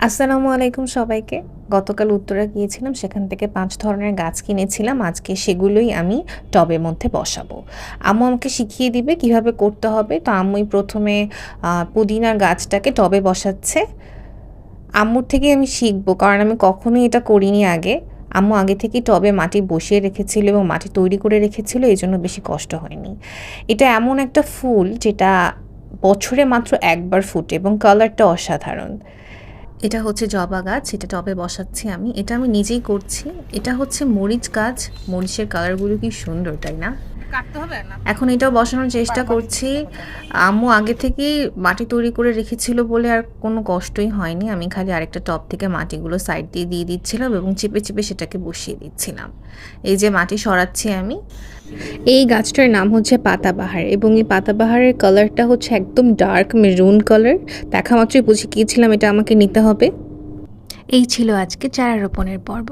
আসসালামু আলাইকুম সবাইকে। গতকাল উত্তরা গিয়েছিলাম, সেখান থেকে ৫ ধরনের গাছ কিনেছিলাম। আজকে সেগুলোই আমি টবের মধ্যে বসাবো। আম্মু আমাকে শিখিয়ে দিবে কিভাবে করতে হবে। তো আম্মুই ১ম এ পুদিনার গাছটাকে টবে বসাচ্ছে। আম্মুর থেকেই আমি শিখবো, কারণ আমি কখনোই এটা করিনি আগে। আম্মু আগে থেকেই টবে মাটি বসিয়ে রেখেছিল এবং মাটি তৈরি করে রেখেছিল, এজন্য বেশি কষ্ট হয়নি। এটা এমন একটা ফুল যেটা বছরে মাত্র একবার ফুটে এবং কালারটা অসাধারণ। এটা হচ্ছে জবা গাছ, এটা টবে বসাচ্ছি আমি। এটা আমি নিজেই করছি। এটা হচ্ছে মরিচ গাছ। মরিচের কালারগুলো কি সুন্দর, তাই না? কাটতে হবে না। এখন এটাও বসানোর চেষ্টা করছি। আম্মু আগে থেকেই মাটি তৈরি করে রেখেছিল বলে আর কোনো কষ্টই হয়নি। আমি খালি আরেকটা টব থেকে মাটিগুলো সাইড দিয়ে দিয়ে দিচ্ছিলাম এবং চেপে চেপে সেটাকে বসিয়ে দিচ্ছিলাম। এই যে মাটি সরাচ্ছি আমি। এই গাছটার নাম হচ্ছে পাতাবাহার এবং এই পাতাবাহারের কালারটা হচ্ছে একদম ডার্ক মেরুন কালার। দেখা মাত্রই বুঝে গিয়েছিলাম এটা আমাকে নিতে হবে। এই ছিল আজকে চারা রোপণের পর্ব।